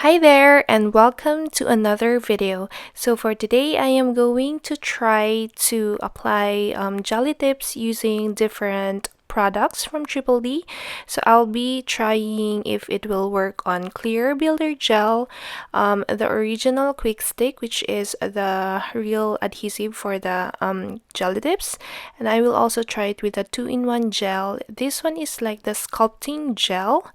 Hi there and welcome to another video. So for today I am going to try to apply jelly tips using different products from Triple D. So I'll be trying if it will work on clear builder gel, the original quick stick, which is the real adhesive for the jelly tips, and I will also try it with a 2-in-1 gel. This one is like the sculpting gel,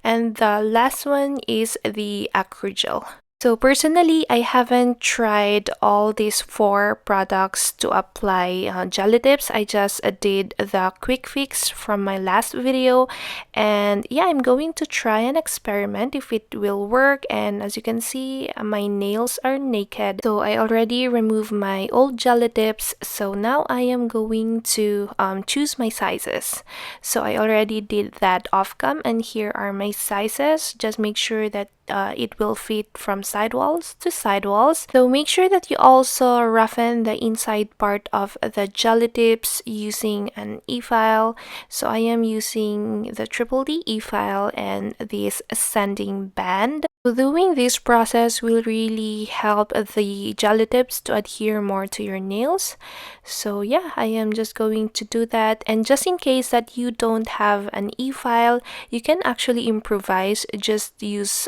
and the last one is the ACRYGEL. So personally, I haven't tried all these 4 products to apply jelly tips. I just did the quick fix from my last video, and yeah, I'm going to try and experiment if it will work. And as you can see, my nails are naked, so I already removed my old jelly tips. So now I am going to choose my sizes. So I already did that off cam, and here are my sizes. Just make sure that it will fit from sidewalls to sidewalls. So make sure that you also roughen the inside part of the jelly tips using an e-file. So I am using the Triple D e-file and this sanding band. So doing this process will really help the jelly tips to adhere more to your nails. So yeah, I am just going to do that. And just in case that you don't have an e-file, you can actually improvise. Just use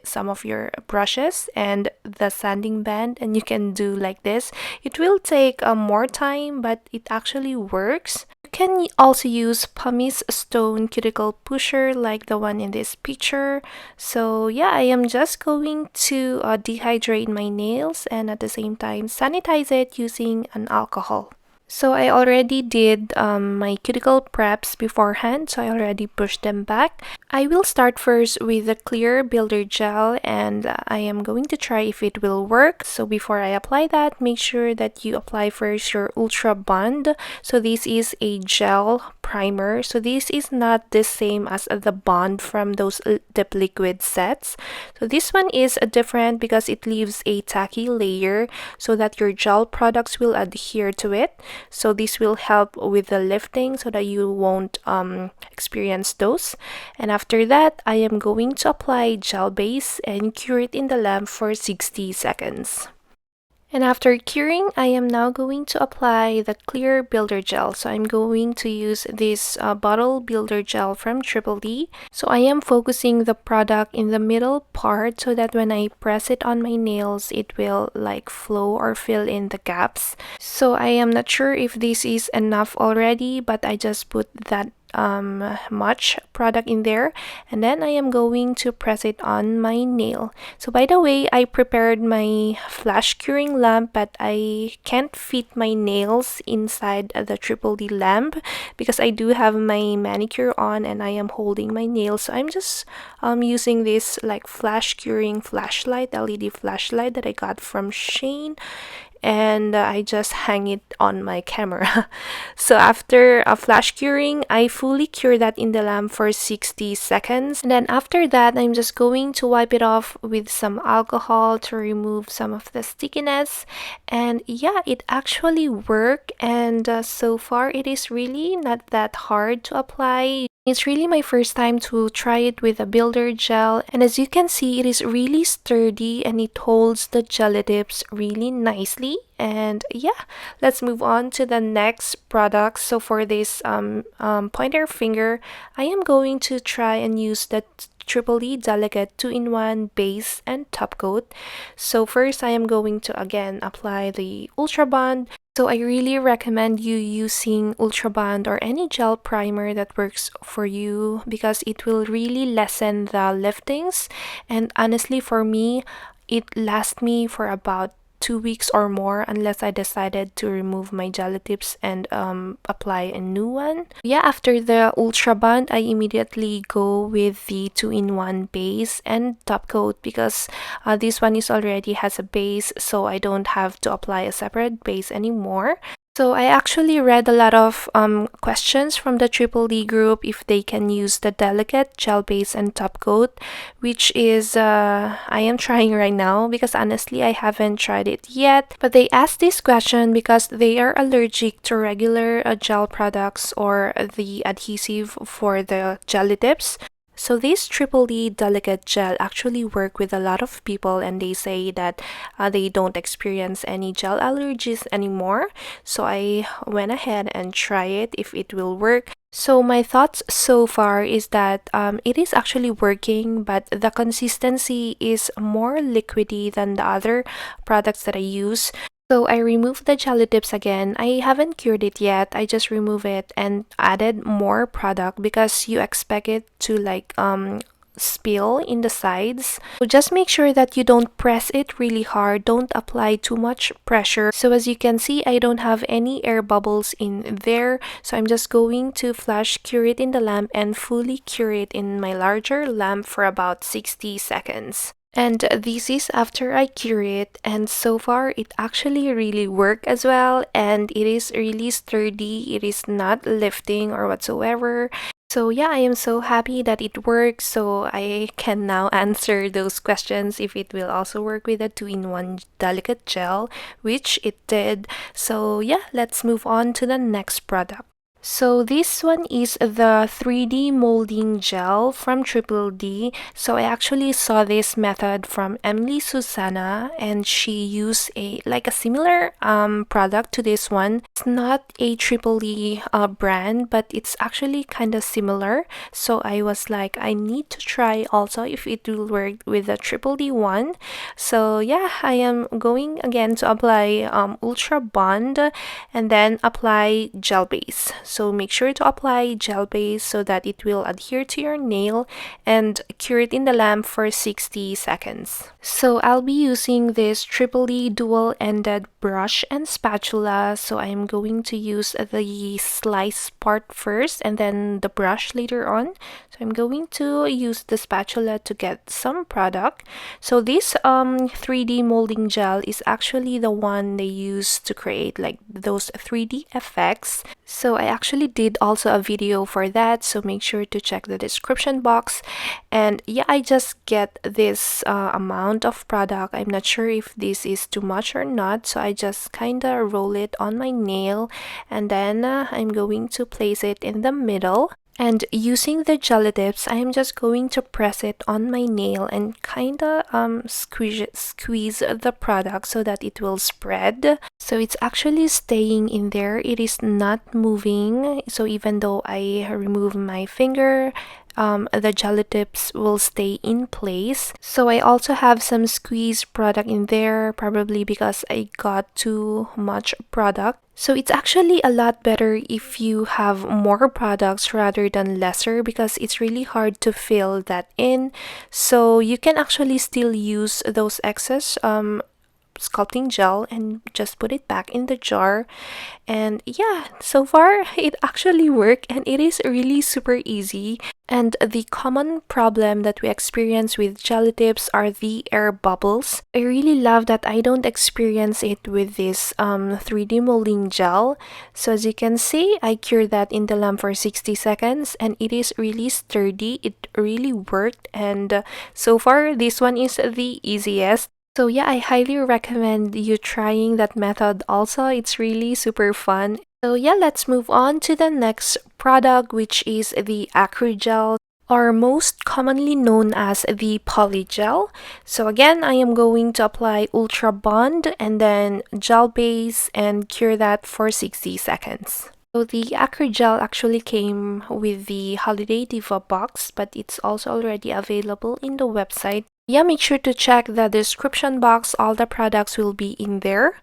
some of your brushes and the sanding band, and you can do like this. It will take more time, but it actually works. You can also use pumice stone cuticle pusher like the one in this picture. So yeah, I am just going to dehydrate my nails and at the same time sanitize it using an alcohol. So I already did my cuticle preps beforehand, so I already pushed them back. I will start first with the clear builder gel, and I am going to try if it will work. So before I apply that, make sure that you apply first your Ultra Bond. So this is a gel primer. So this is not the same as the bond from those dip liquid sets. So this one is different because it leaves a tacky layer so that your gel products will adhere to it. So this will help with the lifting so that you won't experience those. And after that, I am going to apply gel base and cure it in the lamp for 60 seconds. And after curing, I am now going to apply the clear builder gel. So I'm going to use this bottle builder gel from Triple D. So I am focusing the product in the middle part so that when I press it on my nails, it will like flow or fill in the gaps. So I am not sure if this is enough already, but I just put that much product in there, and then I am going to press it on my nail. So by the way, I prepared my flash curing lamp, but I can't fit my nails inside the Triple D lamp because I do have my manicure on and I am holding my nails. So I'm just using this like flash curing flashlight, LED flashlight that I got from Shane, and I just hang it on my camera. So after a flash curing, I fully cure that in the lamp for 60 seconds. And then after that, I'm just going to wipe it off with some alcohol to remove some of the stickiness. And yeah, it actually worked, and so far it is really not that hard to apply. It's really my first time to try it with a builder gel, and as you can see, it is really sturdy and it holds the jelly tips really nicely. And yeah, let's move on to the next product. So for this pointer finger, I am going to try and use the Triple D Delicate 2-in-1 base and top coat. So first I am going to again apply the Ultra Bond. So I really recommend you using Ultra Bond or any gel primer that works for you because it will really lessen the liftings. And honestly, for me, it lasts me for about 2 weeks or more unless I decided to remove my jelly tips and apply a new one. Yeah, after the Ultra Bond, I immediately go with the 2-in-1 base and top coat because this one is already has a base, so I don't have to apply a separate base anymore. So I actually read a lot of questions from the Triple D group if they can use the delicate gel base and top coat, which is I am trying right now because honestly I haven't tried it yet. But they asked this question because they are allergic to regular gel products or the adhesive for the jelly tips. So this Triple D Delicate Gel actually work with a lot of people, and they say that they don't experience any gel allergies anymore. So I went ahead and try it if it will work. So my thoughts so far is that it is actually working, but the consistency is more liquidy than the other products that I use. So I removed the jelly tips again. I haven't cured it yet. I just removed it and added more product because you expect it to like spill in the sides. So just make sure that you don't press it really hard. Don't apply too much pressure. So as you can see, I don't have any air bubbles in there. So I'm just going to flash cure it in the lamp and fully cure it in my larger lamp for about 60 seconds. And this is after I cure it, and so far it actually really worked as well, and it is really sturdy. It is not lifting or whatsoever. So yeah, I am so happy that it works, so I can now answer those questions if it will also work with a 2-in-1 delicate gel, which it did. So yeah, let's move on to the next product. So this one is the 3D molding gel from Triple D. So I actually saw this method from Emily Susana, and she used a similar product to this one. It's not a Triple D brand, but it's actually kind of similar. So I was like, I need to try also if it will work with the Triple D one. So yeah, I am going again to apply Ultra Bond and then apply gel base. So make sure to apply gel base so that it will adhere to your nail, and cure it in the lamp for 60 seconds. So I'll be using this Triple E dual-ended brush and spatula. So I'm going to use the slice part first and then the brush later on. So I'm going to use the spatula to get some product. So this 3D molding gel is actually the one they use to create like those 3D effects. So I actually did also a video for that, so make sure to check the description box. And yeah, I just get this amount of product. I'm not sure if this is too much or not, so I just kind of roll it on my nail, and then I'm going to place it in the middle. And using the jelly tips, I am just going to press it on my nail and kind of squeeze the product so that it will spread. So it's actually staying in there. It is not moving. So even though I remove my finger, the jelly tips will stay in place. So I also have some squeeze product in there, probably because I got too much product. So it's actually a lot better if you have more products rather than lesser, because it's really hard to fill that in. So you can actually still use those excess sculpting gel and just put it back in the jar. And yeah, so far it actually worked, and it is really super easy. And the common problem that we experience with jelly tips are the air bubbles. I really love that I don't experience it with this 3D molding gel. So as you can see, I cured that in the lamp for 60 seconds, and it is really sturdy. It really worked, and so far this one is the easiest. So yeah, I highly recommend you trying that method also. It's really super fun. So yeah, let's move on to the next product, which is the ACRYGEL, or most commonly known as the Polygel. So again, I am going to apply Ultra Bond and then gel base and cure that for 60 seconds. So the ACRYGEL actually came with the Holiday Diva box, but it's also already available in the website. Yeah, make sure to check the description box. All the products will be in there.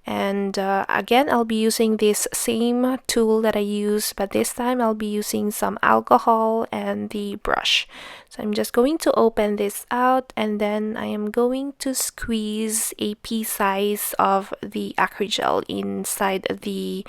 And again, I'll be using this same tool that I use, but this time I'll be using some alcohol and the brush. So I'm just going to open this out, and then I am going to squeeze a pea size of the ACRYGEL inside the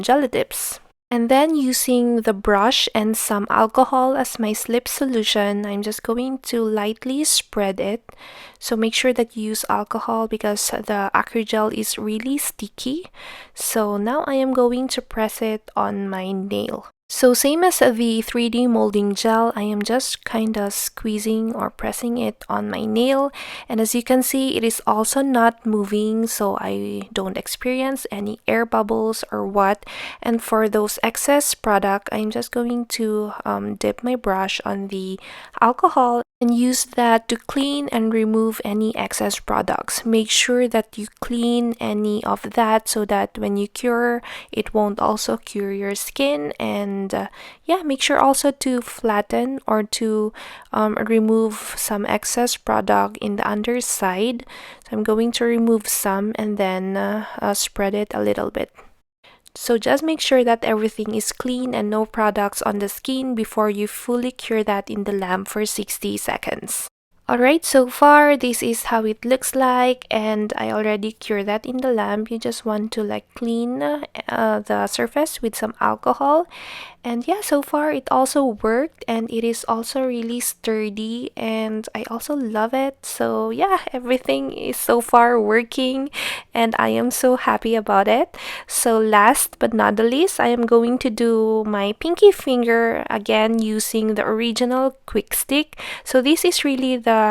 jelly tips. And then using the brush and some alcohol as my slip solution, I'm just going to lightly spread it. So make sure that you use alcohol because the ACRYGEL is really sticky. So now I am going to press it on my nail. So same as the 3D molding gel, I am just kind of squeezing or pressing it on my nail, and as you can see, it is also not moving, so I don't experience any air bubbles or what. And for those excess product, I'm just going to dip my brush on the alcohol and use that to clean and remove any excess products. Make sure that you clean any of that so that when you cure, it won't also cure your skin. And yeah, make sure also to flatten or to remove some excess product in the underside. So I'm going to remove some and then spread it a little bit. So just make sure that everything is clean and no products on the skin before you fully cure that in the lamp for 60 seconds. Alright, so far this is how it looks like, and I already cured that in the lamp. You just want to like clean the surface with some alcohol. And yeah, so far it also worked, and it is also really sturdy, and I also love it. So yeah, everything is so far working, and I am so happy about it. So last but not the least, I am going to do my pinky finger again using the original quick stick. So this is really the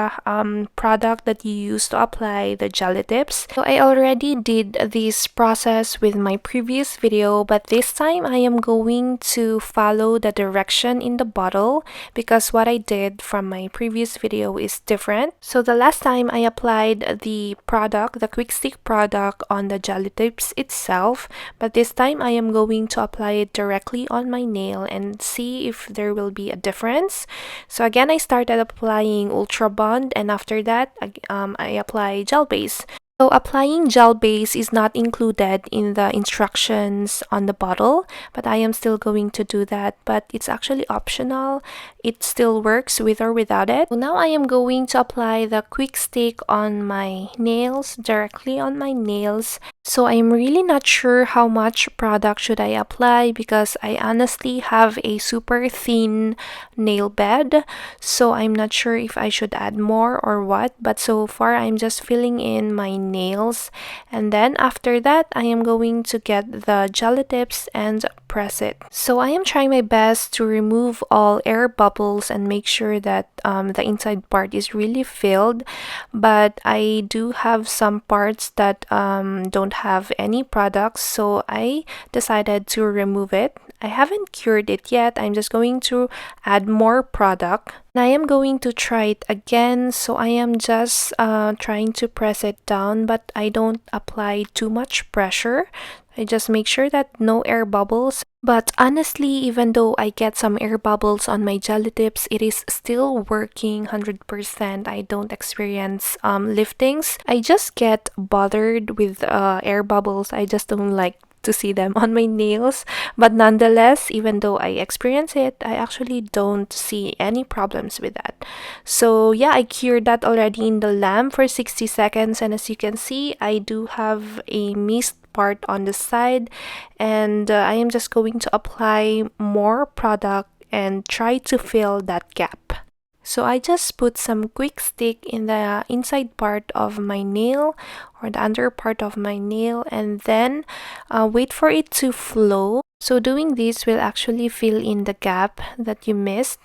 product that you use to apply the jelly tips. So I already did this process with my previous video, but this time I am going to follow the direction in the bottle because what I did from my previous video is different. So the last time I applied the product, the quick stick product, on the jelly tips itself, but this time I am going to apply it directly on my nail and see if there will be a difference. So again, I started applying Ultra Bond, and after that I apply gel base. So applying gel base is not included in the instructions on the bottle, but I am still going to do that, but it's actually optional. It still works with or without it. So now I am going to apply the quick stick on my nails, directly on my nails. So I'm really not sure how much product should I apply because I honestly have a super thin nail bed, so I'm not sure if I should add more or what, but so far I'm just filling in my nails, and then after that I am going to get the jelly tips and press it. So I am trying my best to remove all air bubbles and make sure that the inside part is really filled, but I do have some parts that don't have any products, so I decided to remove it. I haven't cured it yet. I'm just going to add more product. And I am going to try it again, so I am just trying to press it down, but I don't apply too much pressure. I just make sure that no air bubbles. But honestly, even though I get some air bubbles on my jelly tips, it is still working 100%. I don't experience liftings. I just get bothered with air bubbles. I just don't like to see them on my nails, but nonetheless, even though I experience it, I actually don't see any problems with that. So yeah, I cured that already in the lamp for 60 seconds, and as you can see, I do have a mist part on the side, and I am just going to apply more product and try to fill that gap. So I just put some quick stick in the inside part of my nail or the under part of my nail, and then wait for it to flow. So doing this will actually fill in the gap that you missed.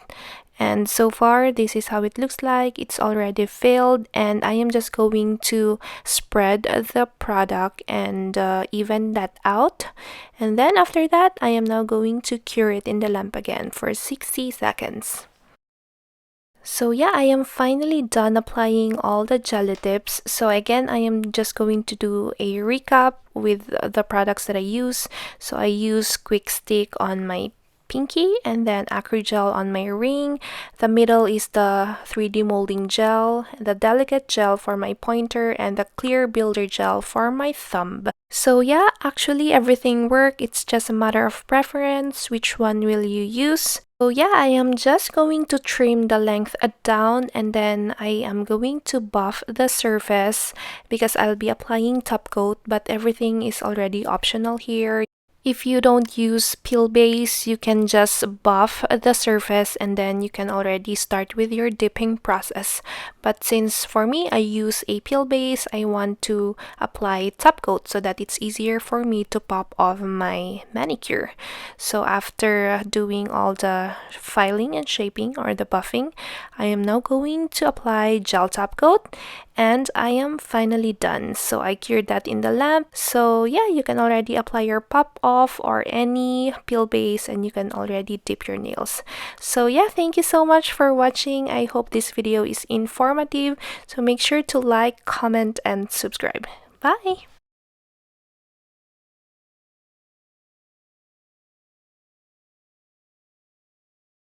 And so far, this is how it looks like. It's already filled, and I am just going to spread the product and even that out. And then after that, I am now going to cure it in the lamp again for 60 seconds. So yeah, I am finally done applying all the jelly tips. So again, I am just going to do a recap with the products that I use. So I use quick stick on my pinky and then ACRYGEL on my ring. The middle is the 3D molding gel, the delicate gel for my pointer, and the clear builder gel for my thumb. So yeah, actually everything worked. It's just a matter of preference. Which one will you use? So yeah, I am just going to trim the length down, and then I am going to buff the surface because I'll be applying top coat, but everything is already optional here. If you don't use peel base, you can just buff the surface and then you can already start with your dipping process. But since for me, I use a peel base, I want to apply top coat so that it's easier for me to pop off my manicure. So after doing all the filing and shaping or the buffing, I am now going to apply gel top coat, and I am finally done. So I cured that in the lamp. So yeah, you can already apply your pop off or any peel base and you can already dip your nails. So yeah, thank you so much for watching. I hope this video is informative. So make sure to like, comment, and subscribe. Bye!